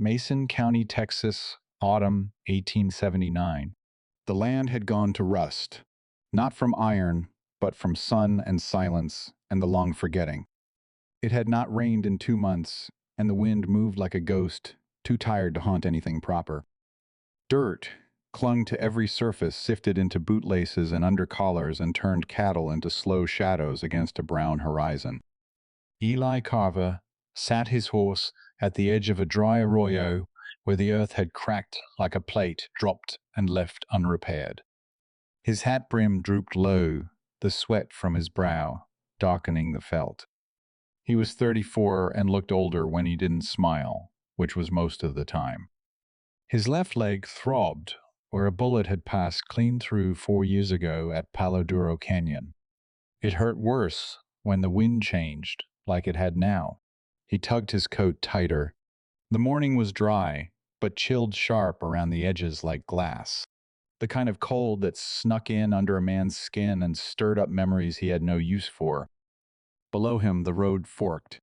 Mason County, Texas, autumn 1879. The land had gone to rust, not from iron, but from sun and silence and the long forgetting. It had not rained in 2 months, and the wind moved like a ghost, too tired to haunt anything proper. Dirt clung to every surface, sifted into bootlaces and under collars, and turned cattle into slow shadows against a brown horizon. Eli Carver sat his horse at the edge of a dry arroyo where the earth had cracked like a plate dropped and left unrepaired. His hat brim drooped low, the sweat from his brow darkening the felt. He was 34 and looked older when he didn't smile, which was most of the time. His left leg throbbed where a bullet had passed clean through 4 years ago at Palo Duro Canyon. It hurt worse when the wind changed, like it had now. He tugged his coat tighter. The morning was dry, but chilled sharp around the edges like glass. The kind of cold that snuck in under a man's skin and stirred up memories he had no use for. Below him, the road forked.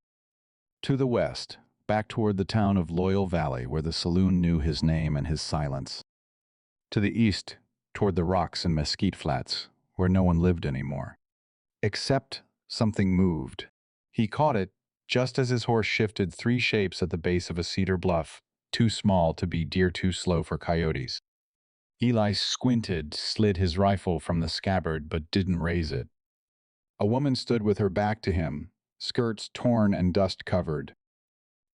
To the west, back toward the town of Loyal Valley, where the saloon knew his name and his silence. To the east, toward the rocks and mesquite flats, where no one lived anymore. Except something moved. He caught it just as his horse shifted 3 shapes at the base of a cedar bluff, too small to be deer, too slow for coyotes. Eli squinted, slid his rifle from the scabbard, but didn't raise it. A woman stood with her back to him, skirts torn and dust-covered.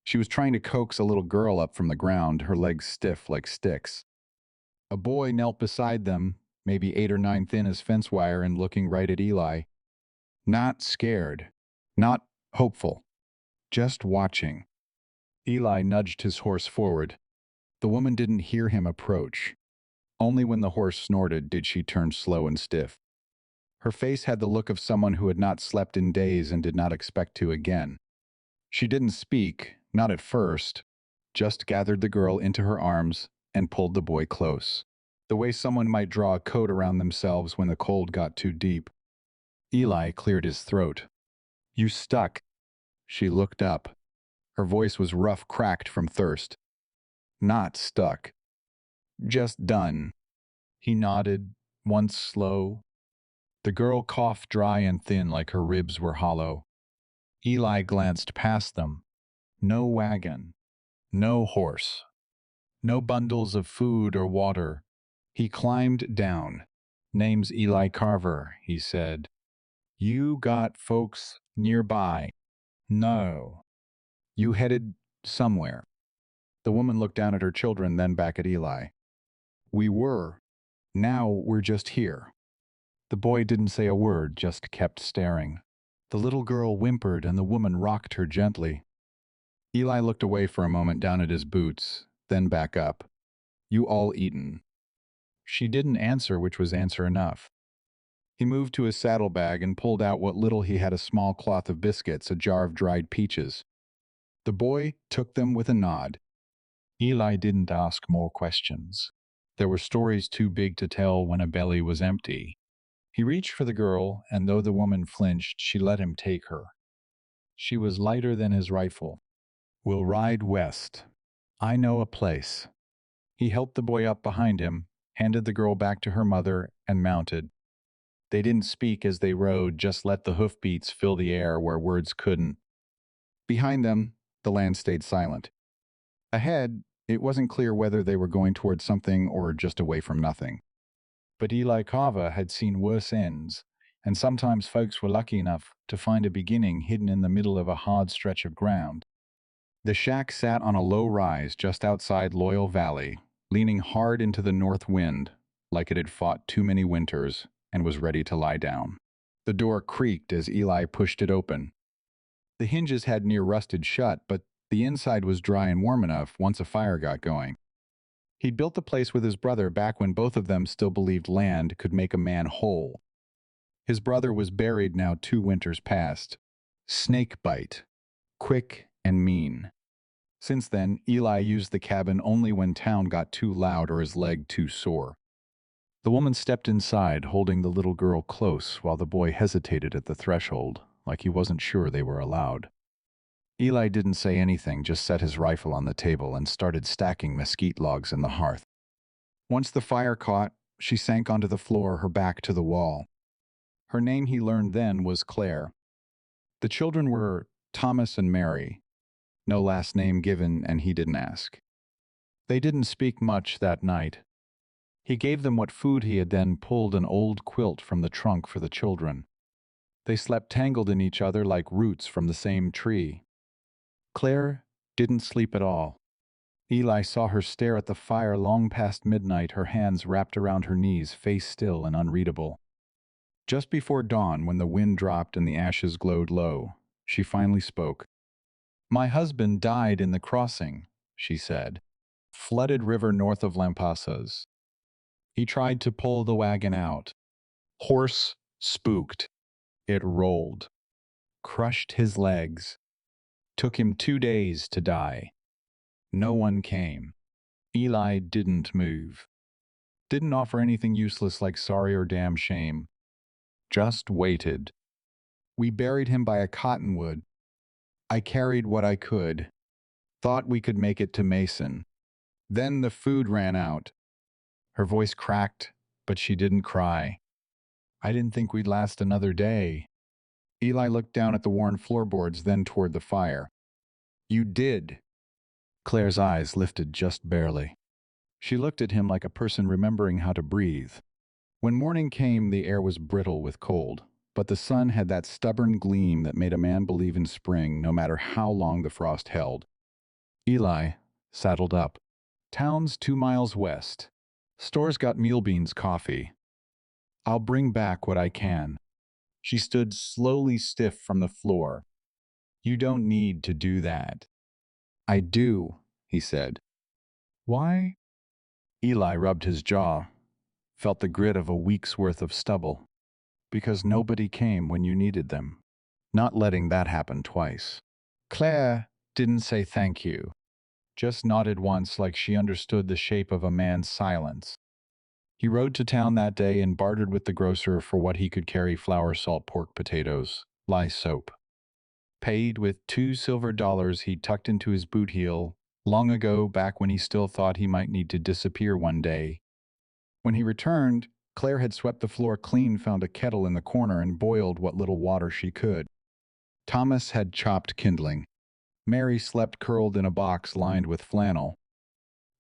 She was trying to coax a little girl up from the ground, her legs stiff like sticks. A boy knelt beside them, maybe 8 or 9 thin as fence wire, and looking right at Eli. Not scared, not hopeful, just watching. Eli nudged his horse forward. The woman didn't hear him approach. Only when the horse snorted did she turn slow and stiff. Her face had the look of someone who had not slept in days and did not expect to again. She didn't speak, not at first, just gathered the girl into her arms and pulled the boy close, the way someone might draw a coat around themselves when the cold got too deep. Eli cleared his throat. "You stuck." She looked up. Her voice was rough, cracked from thirst. "Not stuck. Just done." He nodded, once slow. The girl coughed dry and thin like her ribs were hollow. Eli glanced past them. No wagon. No horse. No bundles of food or water. He climbed down. "Name's Eli Carver," he said. "You got folks nearby?" "No." "You headed somewhere?" The woman looked down at her children, then back at Eli. "We were. Now we're just here." The boy didn't say a word, just kept staring. The little girl whimpered and the woman rocked her gently. Eli looked away for a moment down at his boots, then back up. "You all eaten?" She didn't answer, which was answer enough. He moved to his saddlebag and pulled out what little he had: a small cloth of biscuits, a jar of dried peaches. The boy took them with a nod. Eli didn't ask more questions. There were stories too big to tell when a belly was empty. He reached for the girl, and though the woman flinched, she let him take her. She was lighter than his rifle. "We'll ride west. I know a place." He helped the boy up behind him, handed the girl back to her mother, and mounted. They didn't speak as they rode, just let the hoofbeats fill the air where words couldn't. Behind them, the land stayed silent. Ahead, it wasn't clear whether they were going towards something or just away from nothing. But Eli Carver had seen worse ends, and sometimes folks were lucky enough to find a beginning hidden in the middle of a hard stretch of ground. The shack sat on a low rise just outside Loyal Valley, leaning hard into the north wind, like it had fought too many winters and was ready to lie down. The door creaked as Eli pushed it open. The hinges had near rusted shut, but the inside was dry and warm enough once a fire got going. He'd built the place with his brother back when both of them still believed land could make a man whole. His brother was buried now 2 winters past. Snake bite. Quick and mean. Since then, Eli used the cabin only when town got too loud or his leg too sore. The woman stepped inside, holding the little girl close while the boy hesitated at the threshold, like he wasn't sure they were allowed. Eli didn't say anything, just set his rifle on the table and started stacking mesquite logs in the hearth. Once the fire caught, she sank onto the floor, her back to the wall. Her name, he learned then, was Claire. The children were Thomas and Mary. No last name given, and he didn't ask. They didn't speak much that night. He gave them what food he had, then pulled an old quilt from the trunk for the children. They slept tangled in each other like roots from the same tree. Claire didn't sleep at all. Eli saw her stare at the fire long past midnight, her hands wrapped around her knees, face still and unreadable. Just before dawn, when the wind dropped and the ashes glowed low, she finally spoke. "My husband died in the crossing," she said. "Flooded river north of Lampasas. He tried to pull the wagon out. Horse spooked. It rolled. Crushed his legs. Took him 2 days to die. No one came. Eli didn't move. Didn't offer anything useless like sorry or damn shame. Just waited. We buried him by a cottonwood. I carried what I could. Thought we could make it to Mason. Then the food ran out." Her voice cracked, but she didn't cry. "I didn't think we'd last another day." Eli looked down at the worn floorboards, then toward the fire. "You did." Claire's eyes lifted just barely. She looked at him like a person remembering how to breathe. When morning came, the air was brittle with cold, but the sun had that stubborn gleam that made a man believe in spring no matter how long the frost held. Eli saddled up. "Town's 2 miles west. Store's got meal beans coffee. I'll bring back what I can." She stood slowly stiff from the floor. "You don't need to do that." "I do," he said. "Why?" Eli rubbed his jaw, felt the grit of a week's worth of stubble. "Because nobody came when you needed them. Not letting that happen twice." Claire didn't say thank you, just nodded once like she understood the shape of a man's silence. He rode to town that day and bartered with the grocer for what he could carry: flour, salt, pork, potatoes, lye soap. Paid with $2 silver he tucked into his boot heel long ago, back when he still thought he might need to disappear one day. When he returned, Claire had swept the floor clean, found a kettle in the corner, and boiled what little water she could. Thomas had chopped kindling. Mary slept curled in a box lined with flannel.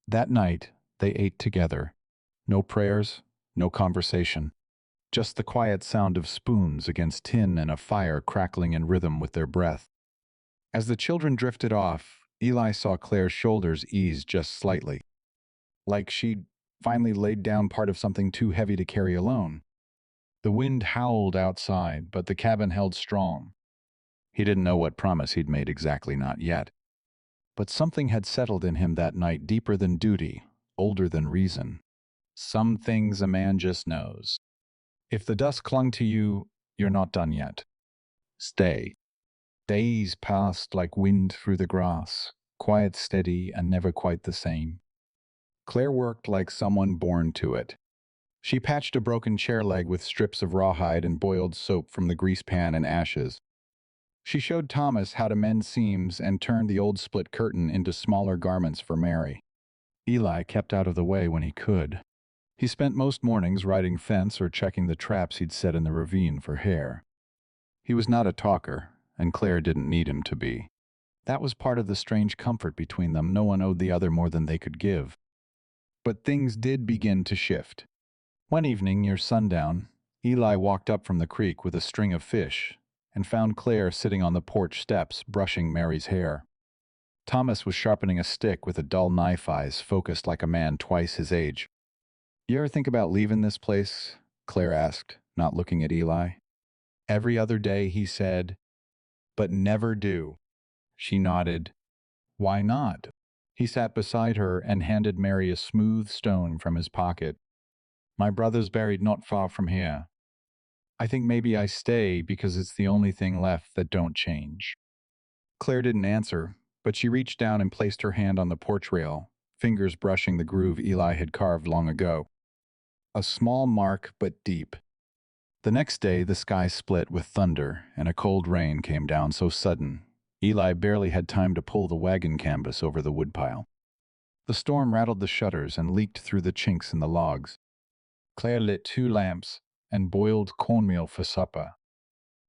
That night, they ate together. No prayers, no conversation. Just the quiet sound of spoons against tin and a fire crackling in rhythm with their breath. As the children drifted off, Eli saw Claire's shoulders ease just slightly, like she'd finally laid down part of something too heavy to carry alone. The wind howled outside, but the cabin held strong. He didn't know what promise he'd made exactly, not yet. But something had settled in him that night, deeper than duty, older than reason. Some things a man just knows. If the dust clung to you, you're not done yet. Stay. Days passed like wind through the grass, quiet, steady, and never quite the same. Claire worked like someone born to it. She patched a broken chair leg with strips of rawhide and boiled soap from the grease pan and ashes. She showed Thomas how to mend seams and turned the old split curtain into smaller garments for Mary. Eli kept out of the way when he could. He spent most mornings riding fence or checking the traps he'd set in the ravine for hare. He was not a talker, and Claire didn't need him to be. That was part of the strange comfort between them. No one owed the other more than they could give. But things did begin to shift. One evening near sundown, Eli walked up from the creek with a string of fish and found Claire sitting on the porch steps brushing Mary's hair. Thomas was sharpening a stick with a dull knife, eyes focused like a man twice his age. "You ever think about leaving this place?" Claire asked, not looking at Eli. "Every other day," he said. "But never do." She nodded. "Why not?" He sat beside her and handed Mary a smooth stone from his pocket. "My brother's buried not far from here. I think maybe I stay because it's the only thing left that don't change." Claire didn't answer, but she reached down and placed her hand on the porch rail, fingers brushing the groove Eli had carved long ago. A small mark, but deep. The next day, the sky split with thunder, and a cold rain came down so sudden, Eli barely had time to pull the wagon canvas over the woodpile. The storm rattled the shutters and leaked through the chinks in the logs. Claire lit 2 lamps and boiled cornmeal for supper.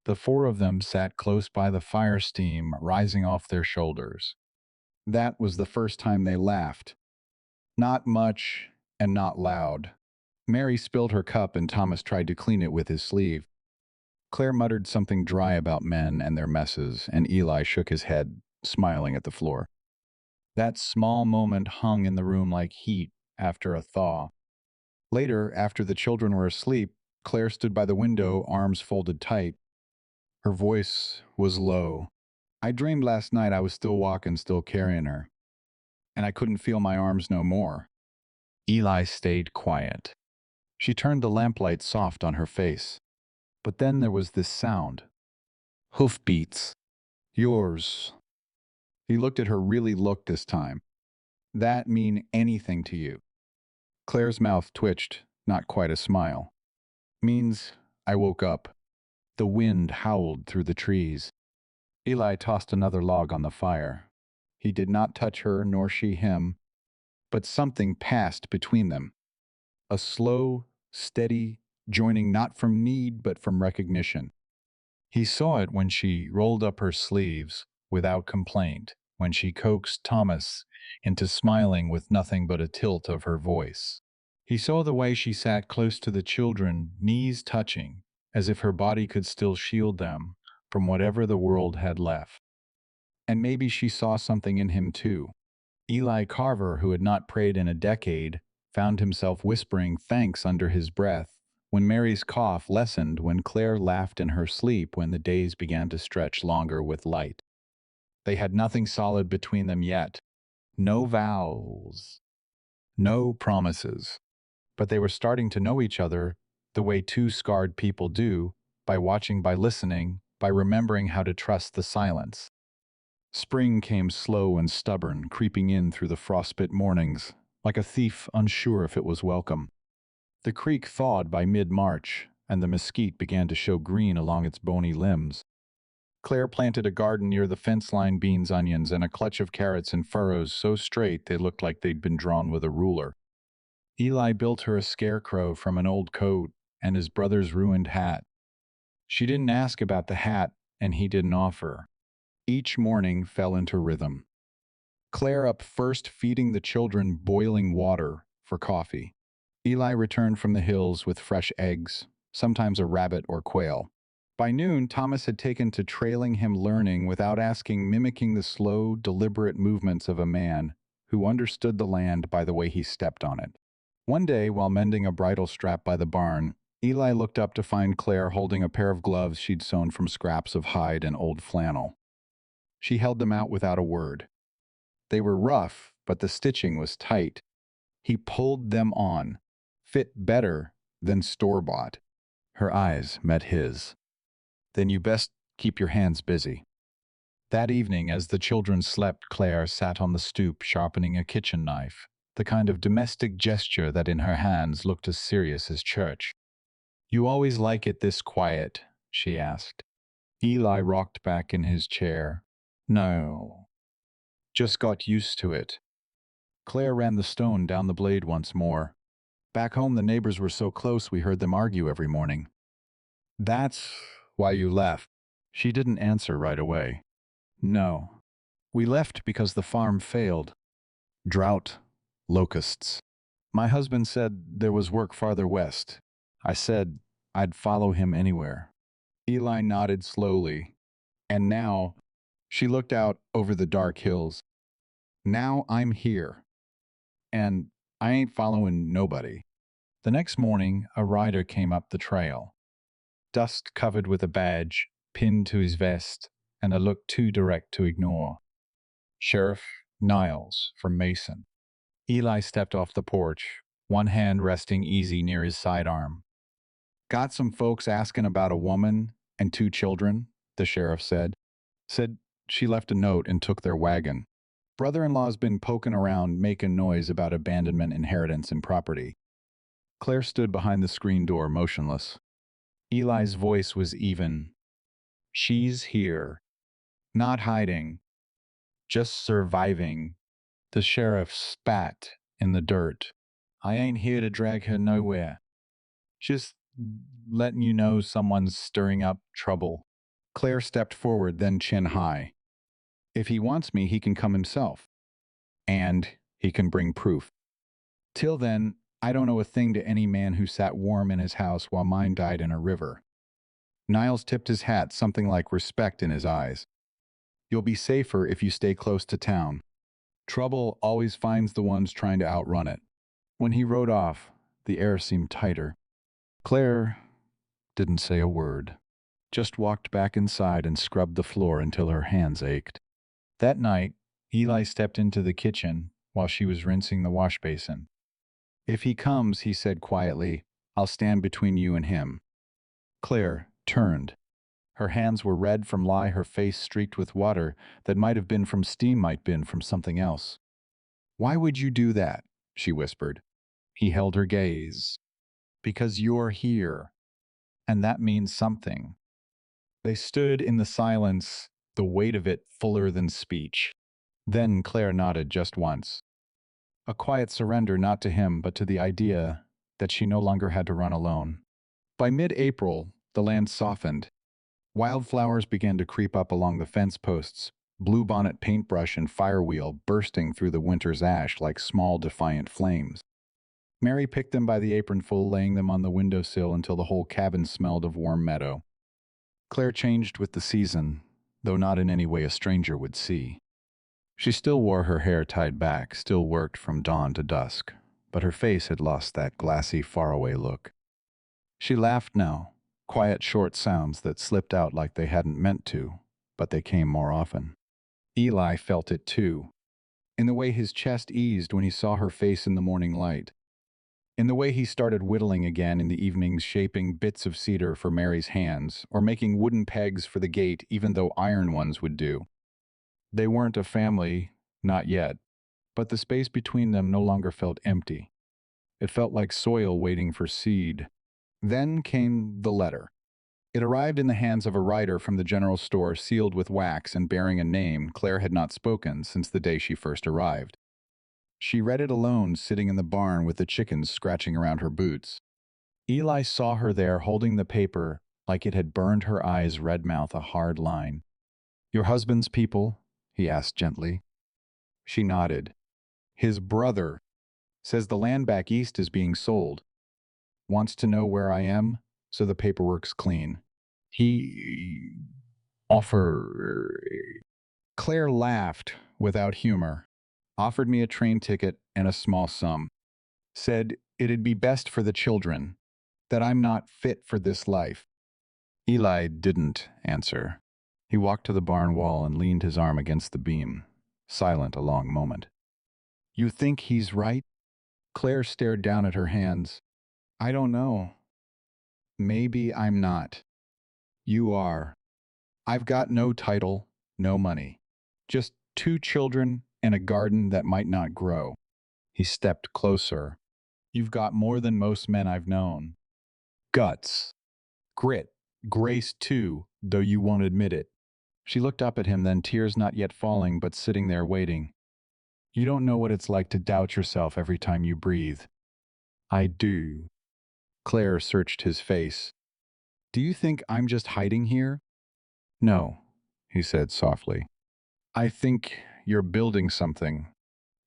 The 4 of them sat close by the fire, steam rising off their shoulders. That was the first time they laughed. Not much and not loud. Mary spilled her cup and Thomas tried to clean it with his sleeve. Claire muttered something dry about men and their messes, and Eli shook his head, smiling at the floor. That small moment hung in the room like heat after a thaw. Later, after the children were asleep, Claire stood by the window, arms folded tight. Her voice was low. I dreamed last night I was still walking, still carrying her, and I couldn't feel my arms no more. Eli stayed quiet. She turned the lamplight soft on her face. But then there was this sound. Hoofbeats. Yours. He looked at her, really looked this time. That mean anything to you? Claire's mouth twitched, not quite a smile. Means I woke up. The wind howled through the trees. Eli tossed another log on the fire. He did not touch her, nor she him, but something passed between them. A slow, steady joining, not from need but from recognition. He saw it when she rolled up her sleeves without complaint, when she coaxed Thomas into smiling with nothing but a tilt of her voice. He saw the way she sat close to the children, knees touching, as if her body could still shield them from whatever the world had left. And maybe she saw something in him too. Eli Carver, who had not prayed in a decade, found himself whispering thanks under his breath when Mary's cough lessened, when Claire laughed in her sleep, when the days began to stretch longer with light. They had nothing solid between them yet. No vows. No promises. But they were starting to know each other the way 2 scarred people do, by watching, by listening, by remembering how to trust the silence. Spring came slow and stubborn, creeping in through the frostbit mornings, like a thief unsure if it was welcome. The creek thawed by mid-March, and the mesquite began to show green along its bony limbs. Claire planted a garden near the fence line, beans, onions, and a clutch of carrots in furrows so straight they looked like they'd been drawn with a ruler. Eli built her a scarecrow from an old coat and his brother's ruined hat. She didn't ask about the hat, and he didn't offer. Each morning fell into rhythm. Claire up first, feeding the children boiling water for coffee. Eli returned from the hills with fresh eggs, sometimes a rabbit or quail. By noon, Thomas had taken to trailing him, learning without asking, mimicking the slow, deliberate movements of a man who understood the land by the way he stepped on it. One day, while mending a bridle strap by the barn, Eli looked up to find Claire holding a pair of gloves she'd sewn from scraps of hide and old flannel. She held them out without a word. They were rough, but the stitching was tight. He pulled them on. Fit better than store-bought. Her eyes met his. Then you best keep your hands busy. That evening, as the children slept, Claire sat on the stoop sharpening a kitchen knife, the kind of domestic gesture that in her hands looked as serious as church. You always like it this quiet? She asked. Eli rocked back in his chair. No. Just got used to it. Claire ran the stone down the blade once more. Back home, the neighbors were so close we heard them argue every morning. That's why you left. She didn't answer right away. No. We left because the farm failed. Drought. Locusts. My husband said there was work farther west. I said I'd follow him anywhere. Eli nodded slowly. And now, she looked out over the dark hills. Now I'm here. And I ain't following nobody. The next morning, a rider came up the trail. Dust covered with a badge, pinned to his vest, and a look too direct to ignore. Sheriff Niles from Mason. Eli stepped off the porch, one hand resting easy near his sidearm. Got some folks asking about a woman and 2 children, the sheriff said. Said she left a note and took their wagon. Brother-in-law's been poking around, making noise about abandonment, inheritance, and property. Claire stood behind the screen door, motionless. Eli's voice was even. She's here. Not hiding, just surviving. The sheriff spat in the dirt. I ain't here to drag her nowhere. Just letting you know someone's stirring up trouble. Claire stepped forward, then chin high. If he wants me, he can come himself. And he can bring proof. Till then, I don't owe a thing to any man who sat warm in his house while mine died in a river. Niles tipped his hat, something like respect in his eyes. You'll be safer if you stay close to town. Trouble always finds the ones trying to outrun it. When he rode off, the air seemed tighter. Claire didn't say a word, just walked back inside and scrubbed the floor until her hands ached. That night, Eli stepped into the kitchen while she was rinsing the wash basin. If he comes, he said quietly, I'll stand between you and him. Claire turned. Her hands were red from lye, her face streaked with water that might have been from steam, might been from something else. Why would you do that? She whispered. He held her gaze. Because you're here, and that means something. They stood in the silence, the weight of it fuller than speech. Then Claire nodded just once. A quiet surrender, not to him, but to the idea that she no longer had to run alone. By mid-April, the land softened. Wildflowers began to creep up along the fence posts, bluebonnet paintbrush and firewheel bursting through the winter's ash like small defiant flames. Mary picked them by the apronful, laying them on the windowsill until the whole cabin smelled of warm meadow. Claire changed with the season, though not in any way a stranger would see. She still wore her hair tied back, still worked from dawn to dusk, but her face had lost that glassy, faraway look. She laughed now, quiet, short sounds that slipped out like they hadn't meant to, but they came more often. Eli felt it too, in the way his chest eased when he saw her face in the morning light, in the way he started whittling again in the evenings, shaping bits of cedar for Mary's hands, or making wooden pegs for the gate even though iron ones would do. They weren't a family, not yet, but the space between them no longer felt empty. It felt like soil waiting for seed. Then came the letter. It arrived in the hands of a writer from the general store, sealed with wax and bearing a name Claire had not spoken since the day she first arrived. She read it alone, sitting in the barn with the chickens scratching around her boots. Eli saw her there holding the paper like it had burned her eyes, red mouth a hard line. Your husband's people? He asked gently. She nodded. His brother says the land back east is being sold. Wants to know where I am, so the paperwork's clean. He offer. Claire laughed without humor, offered me a train ticket and a small sum. Said it'd be best for the children, that I'm not fit for this life. Eli didn't answer. He walked to the barn wall and leaned his arm against the beam, silent a long moment. You think he's right? Claire stared down at her hands. I don't know. Maybe I'm not. You are. I've got no title, no money. Just 2 children and a garden that might not grow. He stepped closer. You've got more than most men I've known. Guts. Grit. Grace too, though you won't admit it. She looked up at him, then, tears not yet falling, but sitting there waiting. You don't know what it's like to doubt yourself every time you breathe. I do. Claire searched his face. Do you think I'm just hiding here? No, he said softly. I think you're building something.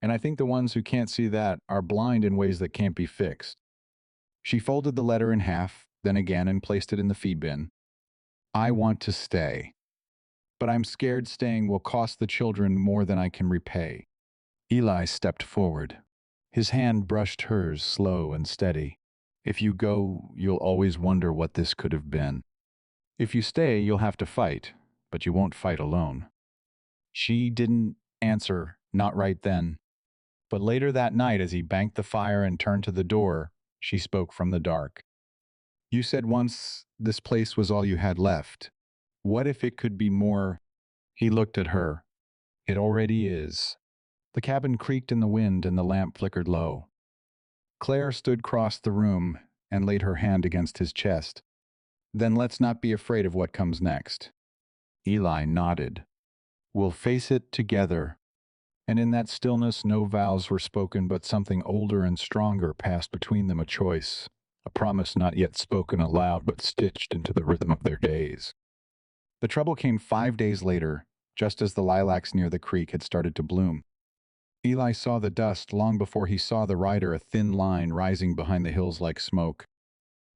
And I think the ones who can't see that are blind in ways that can't be fixed. She folded the letter in half, then again, and placed it in the feed bin. I want to stay. But I'm scared staying will cost the children more than I can repay. Eli stepped forward. His hand brushed hers, slow and steady. If you go, you'll always wonder what this could have been. If you stay, you'll have to fight, but you won't fight alone. She didn't answer, not right then. But later that night, as he banked the fire and turned to the door, she spoke from the dark. You said once this place was all you had left. What if it could be more? He looked at her. It already is. The cabin creaked in the wind and the lamp flickered low. Claire stood across the room and laid her hand against his chest. Then let's not be afraid of what comes next. Eli nodded. We'll face it together. And in that stillness, no vows were spoken, but something older and stronger passed between them, a choice, a promise not yet spoken aloud, but stitched into the rhythm of their days. The trouble came 5 days later, just as the lilacs near the creek had started to bloom. Eli saw the dust long before he saw the rider, a thin line rising behind the hills like smoke.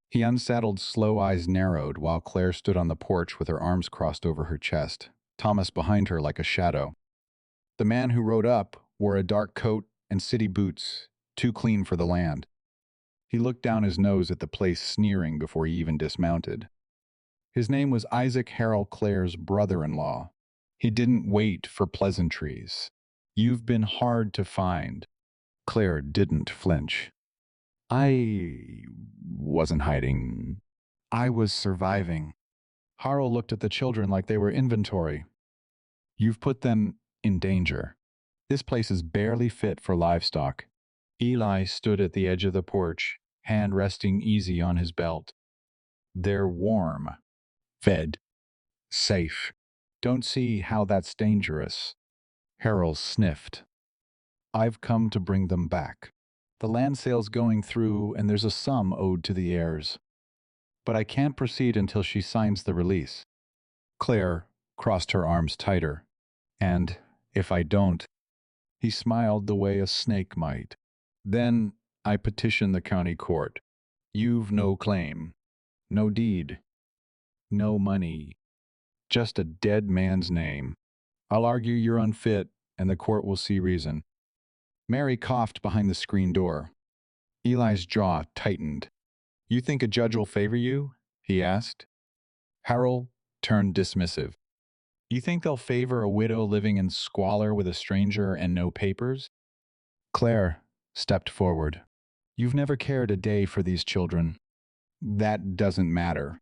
He unsaddled, slow eyes narrowed, while Claire stood on the porch with her arms crossed over her chest, Thomas behind her like a shadow. The man who rode up wore a dark coat and city boots, too clean for the land. He looked down his nose at the place, sneering before he even dismounted. His name was Isaac Harold, Claire's brother-in-law. He didn't wait for pleasantries. You've been hard to find. Claire didn't flinch. I wasn't hiding. I was surviving. Harl looked at the children like they were inventory. You've put them in danger. This place is barely fit for livestock. Eli stood at the edge of the porch, hand resting easy on his belt. They're warm, fed, safe. Don't see how that's dangerous. Harold sniffed. I've come to bring them back. The land sale's going through, and there's a sum owed to the heirs. But I can't proceed until she signs the release. Claire crossed her arms tighter. And if I don't, he smiled the way a snake might. Then I petition the county court. You've no claim, no deed, no money, just a dead man's name. I'll argue you're unfit, and the court will see reason. Mary coughed behind the screen door. Eli's jaw tightened. You think a judge will favor you? He asked. Harold turned dismissive. You think they'll favor a widow living in squalor with a stranger and no papers? Claire stepped forward. You've never cared a day for these children. That doesn't matter.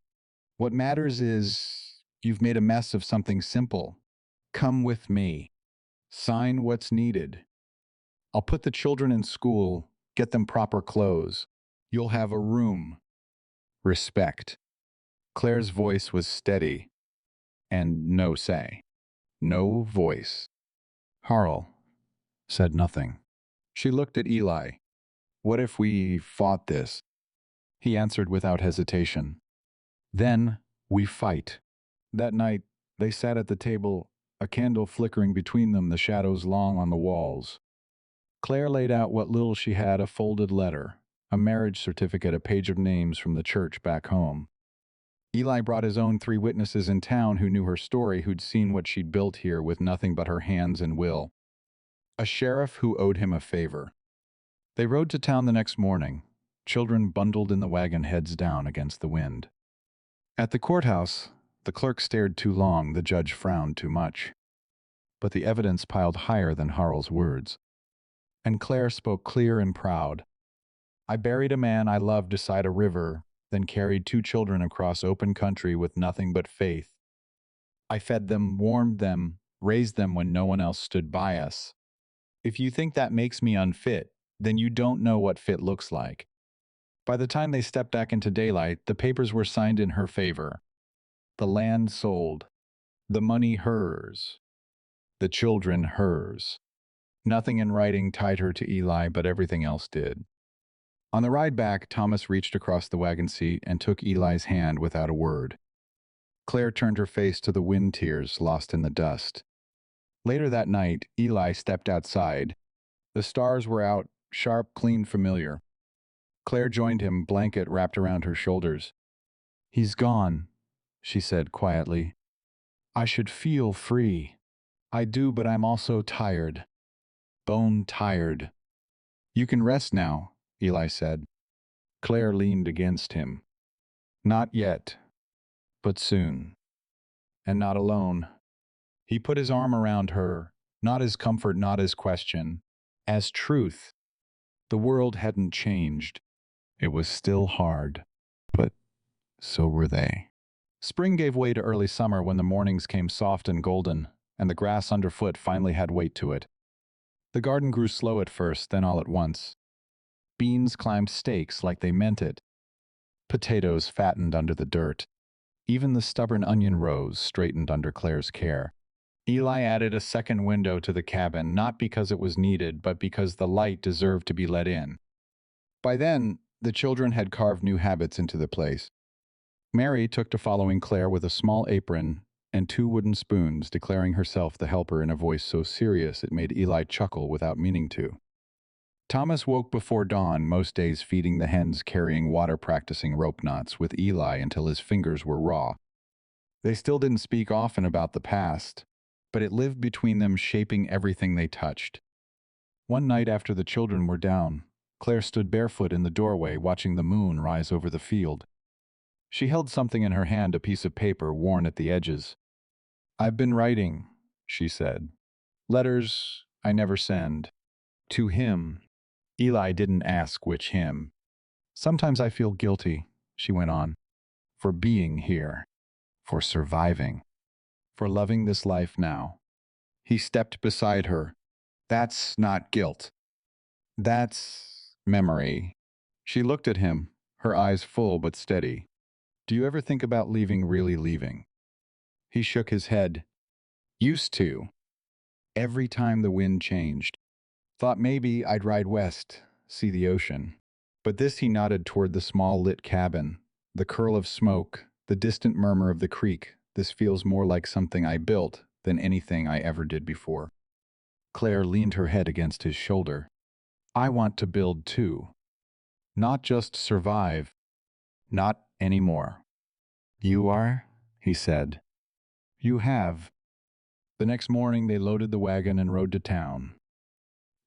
What matters is you've made a mess of something simple. Come with me. Sign what's needed. I'll put the children in school, get them proper clothes. You'll have a room. Respect. Claire's voice was steady, and no say. No voice. Harl said nothing. She looked at Eli. What if we fought this? He answered without hesitation. Then we fight. That night, they sat at the table, a candle flickering between them, the shadows long on the walls. Claire laid out what little she had, a folded letter, a marriage certificate, a page of names from the church back home. Eli brought his own 3 witnesses in town who knew her story, who'd seen what she'd built here with nothing but her hands and will. A sheriff who owed him a favor. They rode to town the next morning, children bundled in the wagon, heads down against the wind. At the courthouse, the clerk stared too long, the judge frowned too much. But the evidence piled higher than Harl's words. And Claire spoke clear and proud. I buried a man I loved beside a river, then carried 2 children across open country with nothing but faith. I fed them, warmed them, raised them when no one else stood by us. If you think that makes me unfit, then you don't know what fit looks like. By the time they stepped back into daylight, the papers were signed in her favor. The land sold. The money hers. The children hers. Nothing in writing tied her to Eli, but everything else did. On the ride back, Thomas reached across the wagon seat and took Eli's hand without a word. Claire turned her face to the wind tears lost in the dust. Later that night, Eli stepped outside. The stars were out, sharp, clean, familiar. Claire joined him, blanket wrapped around her shoulders. He's gone, she said quietly. I should feel free. I do, but I'm also tired. Bone tired. You can rest now, Eli said. Claire leaned against him. Not yet, but soon. And not alone. He put his arm around her, not as comfort, not as question, as truth. The world hadn't changed. It was still hard, but so were they. Spring gave way to early summer when the mornings came soft and golden, and the grass underfoot finally had weight to it. The garden grew slow at first, then all at once. Beans climbed stakes like they meant it. Potatoes fattened under the dirt. Even the stubborn onion rows straightened under Claire's care. Eli added a second window to the cabin, not because it was needed, but because the light deserved to be let in. By then, the children had carved new habits into the place. Mary took to following Claire with a small apron and two wooden spoons, declaring herself the helper in a voice so serious it made Eli chuckle without meaning to. Thomas woke before dawn, most days feeding the hens, carrying water, practicing rope knots with Eli until his fingers were raw. They still didn't speak often about the past, but it lived between them, shaping everything they touched. One night after the children were down, Claire stood barefoot in the doorway, watching the moon rise over the field. She held something in her hand, a piece of paper worn at the edges. "I've been writing," she said. "Letters I never send. To him." Eli didn't ask which him. "Sometimes I feel guilty," she went on, "for being here, for surviving, for loving this life now." He stepped beside her. "That's not guilt. That's memory." She looked at him, her eyes full but steady. "Do you ever think about leaving, really leaving?" He shook his head. "Used to. Every time the wind changed. Thought maybe I'd ride west, see the ocean." But this, he nodded toward the small lit cabin, the curl of smoke, the distant murmur of the creek. "This feels more like something I built than anything I ever did before." Claire leaned her head against his shoulder. "I want to build too. Not just survive. Not anymore." "You are?" he said. "You have." The next morning they loaded the wagon and rode to town.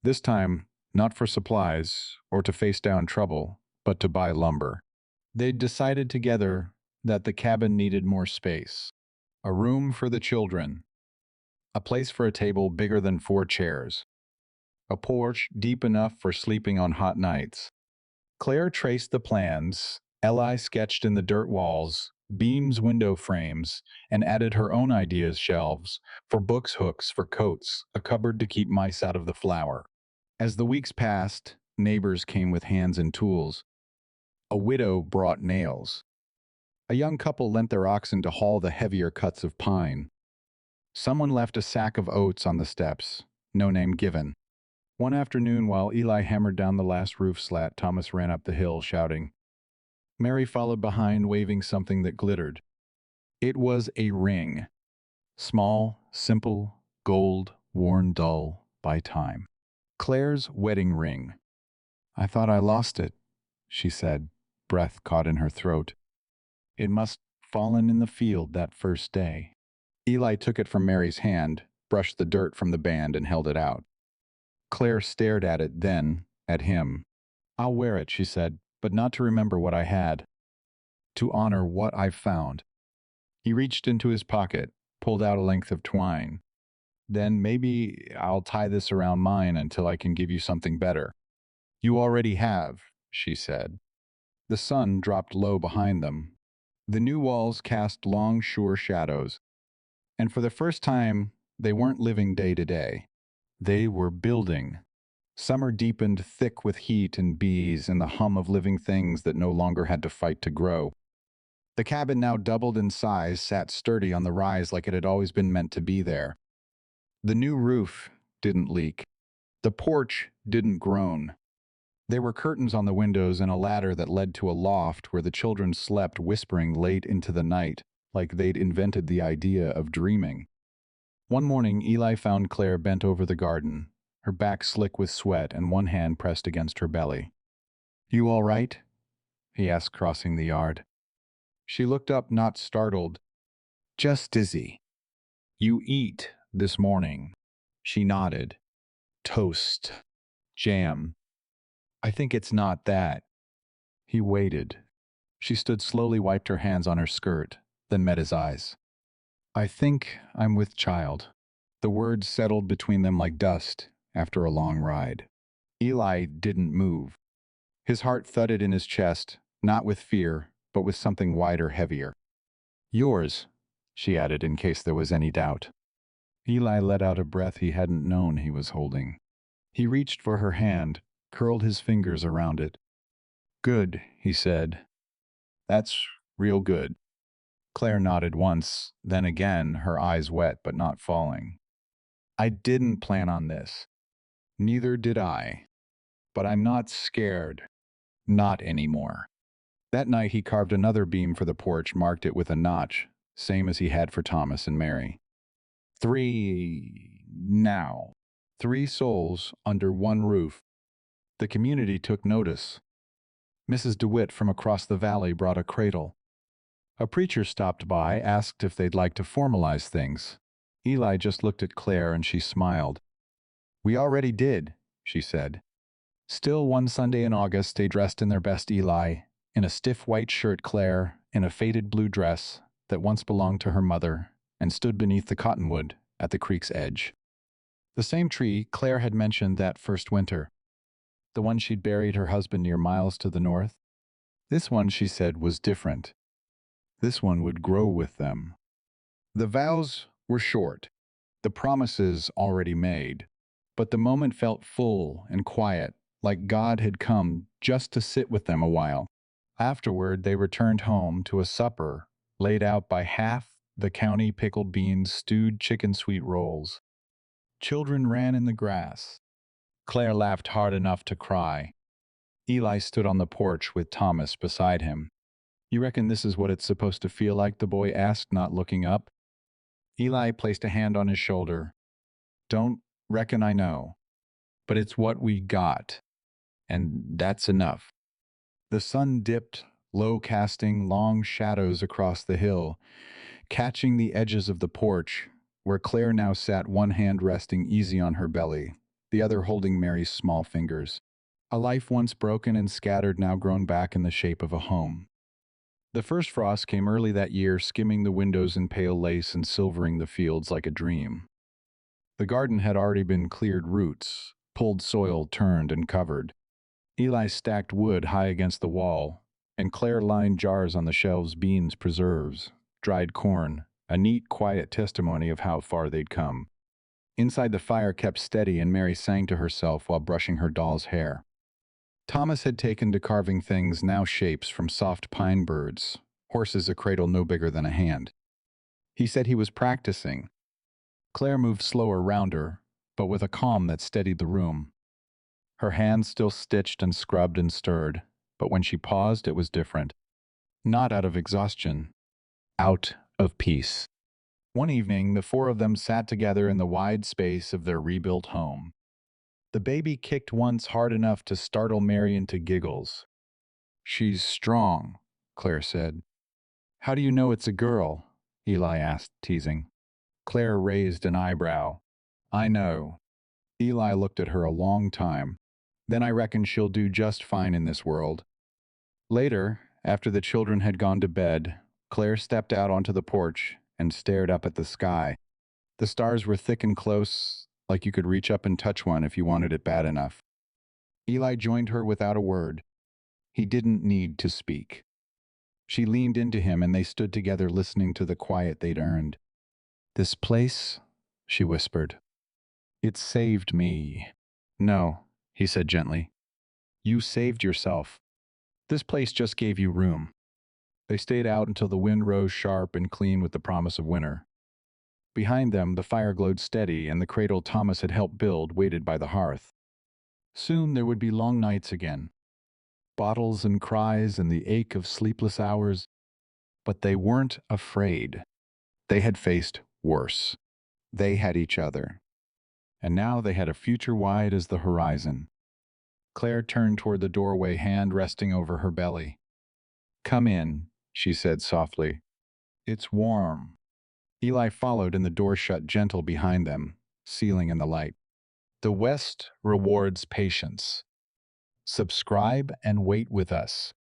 This time, not for supplies or to face down trouble, but to buy lumber. They'd decided together that the cabin needed more space. A room for the children. A place for a table bigger than 4 chairs. A porch deep enough for sleeping on hot nights. Claire traced the plans. Eli sketched in the dirt walls, beams, window frames, and added her own ideas: shelves for books, hooks for coats, a cupboard to keep mice out of the flour. As the weeks passed, neighbors came with hands and tools. A widow brought nails. A young couple lent their oxen to haul the heavier cuts of pine. Someone left a sack of oats on the steps, no name given. One afternoon, while Eli hammered down the last roof slat, Thomas ran up the hill, shouting. Mary followed behind, waving something that glittered. It was a ring. Small, simple, gold, worn dull by time. Claire's wedding ring. "I thought I lost it," she said, breath caught in her throat. "It must fallen in the field that first day." Eli took it from Mary's hand, brushed the dirt from the band, and held it out. Claire stared at it, then at him. "I'll wear it," she said, "but not to remember what I had. To honor what I've found." He reached into his pocket, pulled out a length of twine. "Then maybe I'll tie this around mine until I can give you something better." "You already have," she said. The sun dropped low behind them. The new walls cast long, sure shadows. And for the first time, they weren't living day to day. They were building. Summer deepened, thick with heat and bees and the hum of living things that no longer had to fight to grow. The cabin, now doubled in size, sat sturdy on the rise like it had always been meant to be there. The new roof didn't leak. The porch didn't groan. There were curtains on the windows and a ladder that led to a loft where the children slept, whispering late into the night, like they'd invented the idea of dreaming. One morning, Eli found Claire bent over the garden, her back slick with sweat and one hand pressed against her belly. "You all right?" he asked, crossing the yard. She looked up, not startled. "Just dizzy." "You eat this morning?" She nodded. "Toast. Jam." "I think it's not that." He waited. She stood slowly, wiped her hands on her skirt, then met his eyes. "I think I'm with child." The words settled between them like dust after a long ride. Eli didn't move. His heart thudded in his chest, not with fear, but with something wider, heavier. "Yours," she added, in case there was any doubt. Eli let out a breath he hadn't known he was holding. He reached for her hand, curled his fingers around it. "Good," he said. "That's real good." Claire nodded once, then again, her eyes wet but not falling. I didn't plan on this. Neither did I. But I'm not scared. Not anymore. That night he carved another beam for the porch, marked it with a notch, same as he had for Thomas and Mary. 3 now. 3 souls under one roof. The community took notice. Mrs. DeWitt from across the valley brought a cradle. A preacher stopped by, asked if they'd like to formalize things. Eli just looked at Claire and she smiled. We already did, she said. Still, one Sunday in August, they dressed in their best. Eli in a stiff white shirt, Claire in a faded blue dress that once belonged to her mother, and stood beneath the cottonwood at the creek's edge. The same tree Claire had mentioned that first winter, the one she'd buried her husband near miles to the north. This one, she said, was different. This one would grow with them. The vows were short, the promises already made, but the moment felt full and quiet, like God had come just to sit with them a while. Afterward, they returned home to a supper laid out by half the county pickled beans, stewed chicken sweet rolls. Children ran in the grass. Claire laughed hard enough to cry. Eli stood on the porch with Thomas beside him. You reckon this is what it's supposed to feel like? The boy asked, not looking up. Eli placed a hand on his shoulder. Don't reckon I know, but it's what we got, and that's enough. The sun dipped, low, casting long shadows across the hill, catching the edges of the porch, where Claire now sat, one hand resting easy on her belly, the other holding Mary's small fingers. A life once broken and scattered, now grown back in the shape of a home. The first frost came early that year, skimming the windows in pale lace and silvering the fields like a dream. The garden had already been cleared, roots, pulled soil, turned and covered. Eli stacked wood high against the wall, and Claire lined jars on the shelves, beans, preserves, dried corn, a neat, quiet testimony of how far they'd come. Inside, the fire kept steady, and Mary sang to herself while brushing her doll's hair. Thomas had taken to carving things, now shapes from soft pine birds, horses a cradle no bigger than a hand. He said he was practicing. Claire moved slower round her, but with a calm that steadied the room. Her hands still stitched and scrubbed and stirred, but when she paused, it was different. Not out of exhaustion, out of peace. One evening, the 4 of them sat together in the wide space of their rebuilt home. The baby kicked once hard enough to startle Mary into giggles. She's strong, Claire said. How do you know it's a girl? Eli asked, teasing. Claire raised an eyebrow. I know. Eli looked at her a long time. Then I reckon she'll do just fine in this world. Later, after the children had gone to bed, Claire stepped out onto the porch and stared up at the sky. The stars were thick and close, like you could reach up and touch one if you wanted it bad enough. Eli joined her without a word. He didn't need to speak. She leaned into him and they stood together, listening to the quiet they'd earned. This place, she whispered. It saved me. No, he said gently. You saved yourself. This place just gave you room. They stayed out until the wind rose sharp and clean with the promise of winter. Behind them, the fire glowed steady, and the cradle Thomas had helped build waited by the hearth. Soon there would be long nights again. Bottles and cries and the ache of sleepless hours. But they weren't afraid. They had faced worse. They had each other. And now they had a future wide as the horizon. Claire turned toward the doorway, hand resting over her belly. Come in, she said softly. It's warm. Eli followed, and the door shut gentle behind them, sealing in the light. The West rewards patience. Subscribe and wait with us.